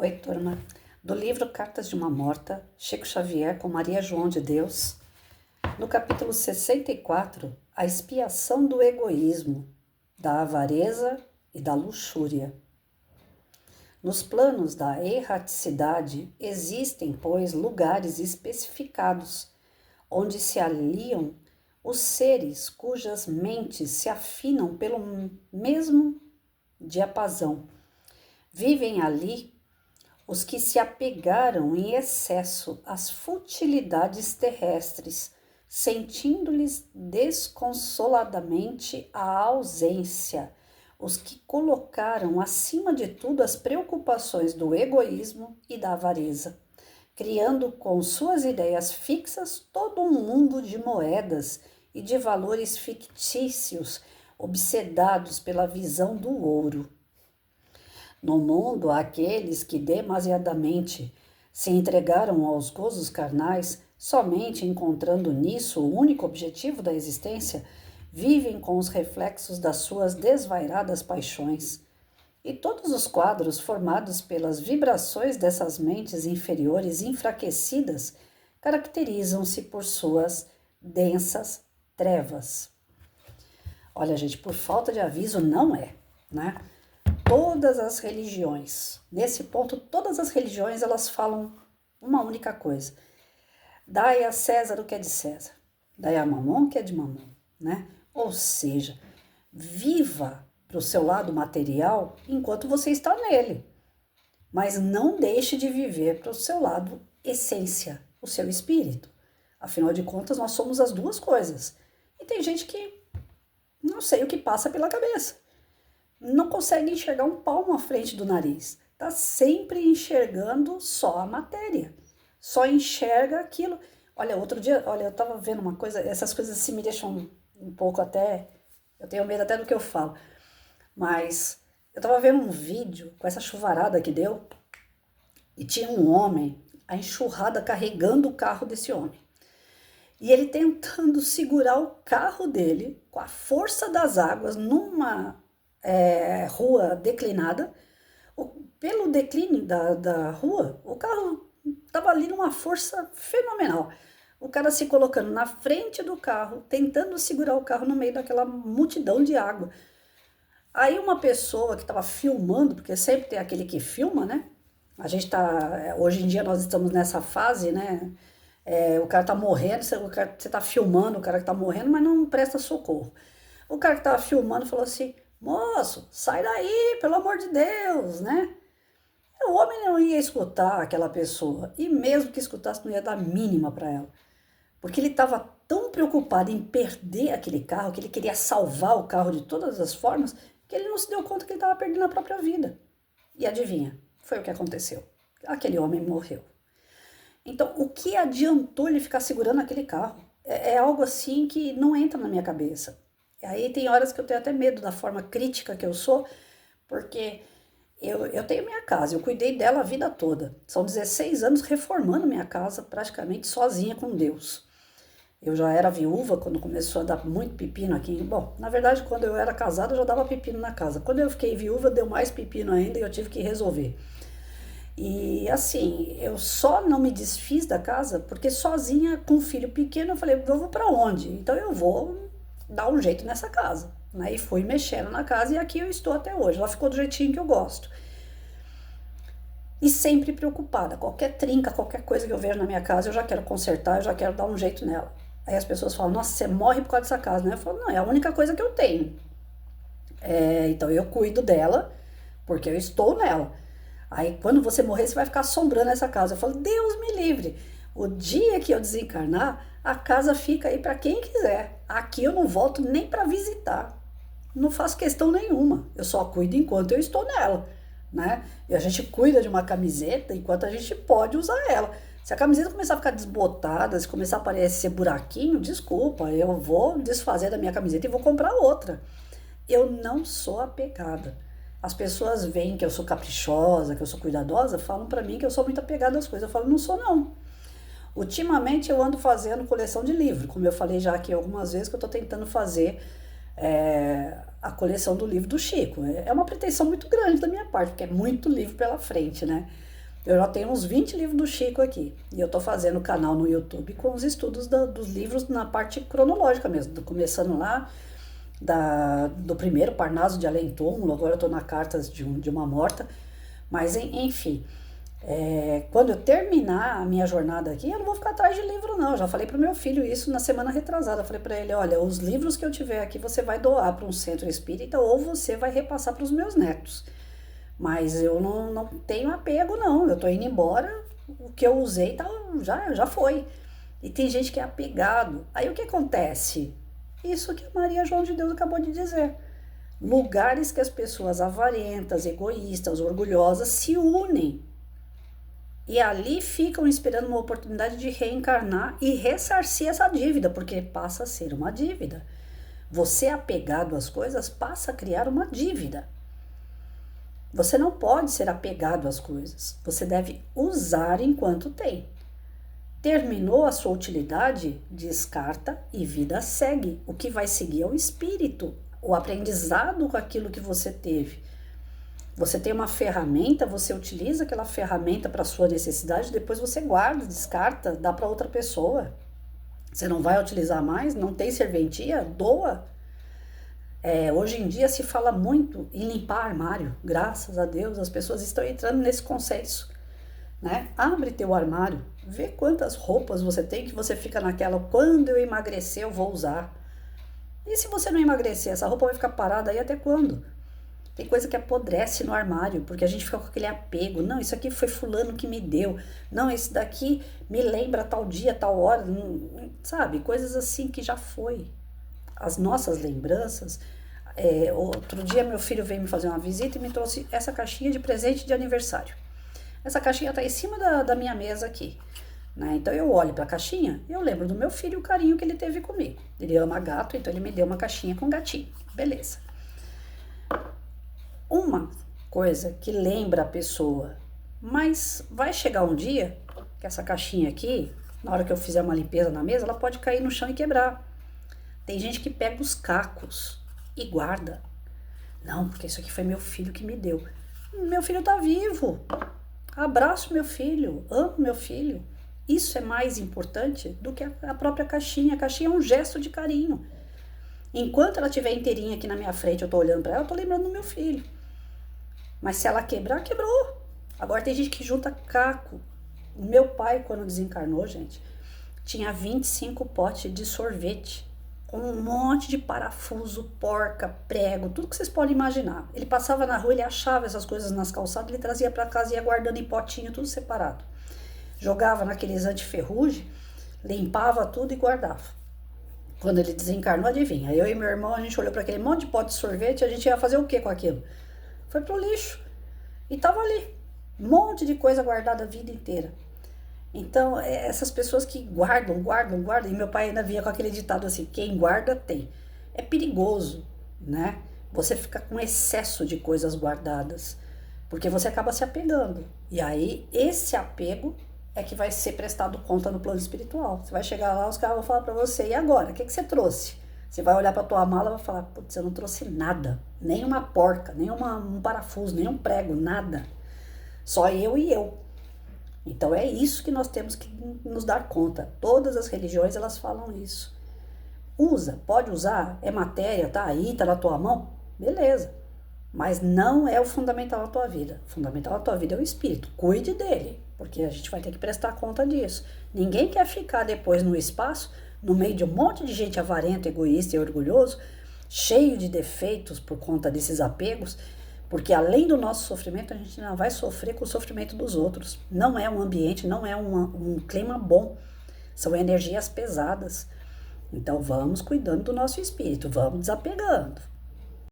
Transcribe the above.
Oi, turma. Do livro Cartas de uma Morta, Chico Xavier com Maria João de Deus, no capítulo 64, a expiação do egoísmo, da avareza e da luxúria. Nos planos da erraticidade existem, pois, lugares especificados, onde se aliam os seres cujas mentes se afinam pelo mesmo diapasão. Vivem ali os que se apegaram em excesso às futilidades terrestres, sentindo-lhes desconsoladamente a ausência, os que colocaram acima de tudo as preocupações do egoísmo e da avareza, criando com suas ideias fixas todo um mundo de moedas e de valores fictícios, obsedados pela visão do ouro. No mundo, há aqueles que demasiadamente se entregaram aos gozos carnais, somente encontrando nisso o único objetivo da existência, vivem com os reflexos das suas desvairadas paixões. E todos os quadros formados pelas vibrações dessas mentes inferiores enfraquecidas caracterizam-se por suas densas trevas. Olha, gente, por falta de aviso não é, né? Todas as religiões, nesse ponto, todas as religiões, elas falam uma única coisa. Dai a César o que é de César, dai a Mamon o que é de Mamon, né? Ou seja, viva para o seu lado material enquanto você está nele, mas não deixe de viver para o seu lado essência, o seu espírito. Afinal de contas, nós somos as duas coisas. E tem gente que não sei o que passa pela cabeça. Não consegue enxergar um palmo à frente do nariz. Está sempre enxergando só a matéria. Só enxerga aquilo. Olha, outro dia, eu estava vendo uma coisa, essas coisas assim me deixam um pouco até... Eu tenho medo até do que eu falo. Mas eu estava vendo um vídeo com essa chuvarada que deu e tinha um homem, a enxurrada carregando o carro desse homem. E ele tentando segurar o carro dele com a força das águas numa... rua declinada, pelo declínio da rua, o carro estava ali numa força fenomenal. O cara se colocando na frente do carro, tentando segurar o carro no meio daquela multidão de água. Aí uma pessoa que estava filmando, porque sempre tem aquele que filma, né? A gente tá, hoje em dia nós estamos nessa fase, né? O cara tá morrendo, você tá filmando o cara que tá morrendo, mas não presta socorro. O cara que tava filmando falou assim: moço, sai daí, pelo amor de Deus, né? O homem não ia escutar aquela pessoa, e mesmo que escutasse, não ia dar mínima para ela. Porque ele estava tão preocupado em perder aquele carro, que ele queria salvar o carro de todas as formas, que ele não se deu conta que ele estava perdendo a própria vida. E adivinha, foi o que aconteceu. Aquele homem morreu. Então, o que adiantou ele ficar segurando aquele carro? É algo assim que não entra na minha cabeça. E aí tem horas que eu tenho até medo da forma crítica que eu sou, porque eu tenho minha casa, eu cuidei dela a vida toda. São 16 anos reformando minha casa praticamente sozinha com Deus. Eu já era viúva quando começou a dar muito pepino aqui. Bom, na verdade, quando eu era casada, eu já dava pepino na casa. Quando eu fiquei viúva, deu mais pepino ainda e eu tive que resolver. E assim, eu só não me desfiz da casa porque sozinha, com um filho pequeno, eu falei, eu vou para onde? Então eu vou dar um jeito nessa casa, né? E fui mexendo na casa e aqui eu estou até hoje. Ela ficou do jeitinho que eu gosto. E sempre preocupada. Qualquer trinca, qualquer coisa que eu vejo na minha casa, eu já quero consertar, eu já quero dar um jeito nela. Aí as pessoas falam, nossa, você morre por causa dessa casa, né? Eu falo, não, é a única coisa que eu tenho. Então eu cuido dela, porque eu estou nela. Aí quando você morrer, você vai ficar assombrando essa casa. Eu falo, Deus me livre. O dia que eu desencarnar, a casa fica aí para quem quiser. Aqui eu não volto nem para visitar. Não faço questão nenhuma. Eu só cuido enquanto eu estou nela, né? E a gente cuida de uma camiseta enquanto a gente pode usar ela. Se a camiseta começar a ficar desbotada, se começar a aparecer buraquinho, desculpa, eu vou desfazer da minha camiseta e vou comprar outra. Eu não sou apegada. As pessoas veem que eu sou caprichosa, que eu sou cuidadosa, falam para mim que eu sou muito apegada às coisas. Eu falo, não sou não. Ultimamente eu ando fazendo coleção de livros, como eu falei já aqui algumas vezes, que eu estou tentando fazer a coleção do livro do Chico. É uma pretensão muito grande da minha parte, porque é muito livro pela frente, né? Eu já tenho uns 20 livros do Chico aqui. E eu tô fazendo canal no YouTube com os estudos dos livros na parte cronológica mesmo. Começando lá do primeiro, Parnaso de Além Túmulo, agora eu tô na Cartas de uma Morta. Mas, enfim, quando eu terminar a minha jornada aqui, eu não vou ficar atrás de livro, não. Eu já falei pro meu filho isso na semana retrasada. Eu falei para ele, olha, os livros que eu tiver aqui você vai doar para um centro espírita ou você vai repassar para os meus netos. Mas eu não tenho apego, não. Eu tô indo embora, o que eu usei já foi. E tem gente que é apegado. Aí o que acontece? Isso que a Maria João de Deus acabou de dizer. Lugares que as pessoas avarentas, egoístas, orgulhosas se unem. E ali ficam esperando uma oportunidade de reencarnar e ressarcir essa dívida, porque passa a ser uma dívida. Você apegado às coisas passa a criar uma dívida. Você não pode ser apegado às coisas. Você deve usar enquanto tem. Terminou a sua utilidade, descarta e vida segue. O que vai seguir é o espírito, o aprendizado com aquilo que você teve. Você tem uma ferramenta, você utiliza aquela ferramenta para a sua necessidade, depois você guarda, descarta, dá para outra pessoa. Você não vai utilizar mais, não tem serventia, doa. Hoje em dia se fala muito em limpar armário. Graças a Deus as pessoas estão entrando nesse consenso, né? Abre teu armário, vê quantas roupas você tem que você fica naquela, quando eu emagrecer eu vou usar. E se você não emagrecer, essa roupa vai ficar parada aí até quando? Tem coisa que apodrece no armário, porque a gente fica com aquele apego. Não, isso aqui foi fulano que me deu. Não, esse daqui me lembra tal dia, tal hora. Sabe? Coisas assim que já foi. As nossas lembranças. Outro dia meu filho veio me fazer uma visita e me trouxe essa caixinha de presente de aniversário. Essa caixinha está em cima da minha mesa aqui, né? Então eu olho para a caixinha e eu lembro do meu filho e o carinho que ele teve comigo. Ele ama gato, então ele me deu uma caixinha com gatinho. Beleza. Uma coisa que lembra a pessoa, mas vai chegar um dia que essa caixinha aqui, na hora que eu fizer uma limpeza na mesa, ela pode cair no chão e quebrar. Tem gente que pega os cacos e guarda. Não, porque isso aqui foi meu filho que me deu. Meu filho tá vivo. Abraço meu filho, amo meu filho. Isso é mais importante do que a própria caixinha. A caixinha é um gesto de carinho. Enquanto ela estiver inteirinha aqui na minha frente, eu tô olhando para ela, eu tô lembrando do meu filho. Mas se ela quebrar, quebrou. Agora tem gente que junta caco. O meu pai, quando desencarnou, gente, tinha 25 potes de sorvete, com um monte de parafuso, porca, prego, tudo que vocês podem imaginar. Ele passava na rua, ele achava essas coisas nas calçadas, ele trazia para casa e ia guardando em potinho, tudo separado. Jogava naqueles antiferrugem, limpava tudo e guardava. Quando ele desencarnou, adivinha, eu e meu irmão, a gente olhou para aquele monte de pote de sorvete, a gente ia fazer o que com aquilo? Foi pro lixo. E tava ali, um monte de coisa guardada a vida inteira. Então, essas pessoas que guardam, e meu pai ainda via com aquele ditado assim, quem guarda tem. É perigoso, né? Você fica com excesso de coisas guardadas, porque você acaba se apegando. E aí, esse apego é que vai ser prestado conta no plano espiritual. Você vai chegar lá, os caras vão falar pra você, e agora? O que você trouxe? Você vai olhar pra tua mala e vai falar, putz, eu não trouxe nada. Nem uma porca, nem um parafuso, nem um prego, nada. Só eu e eu. Então é isso que nós temos que nos dar conta. Todas as religiões, elas falam isso. Usa, pode usar, é matéria, tá aí, tá na tua mão, beleza. Mas não é o fundamental da tua vida. O fundamental da tua vida é o espírito. Cuide dele, porque a gente vai ter que prestar conta disso. Ninguém quer ficar depois no espaço, no meio de um monte de gente avarento, egoísta e orgulhoso, cheio de defeitos por conta desses apegos, porque além do nosso sofrimento, a gente ainda vai sofrer com o sofrimento dos outros. Não é um ambiente, não é um clima bom, são energias pesadas. Então vamos cuidando do nosso espírito, vamos desapegando.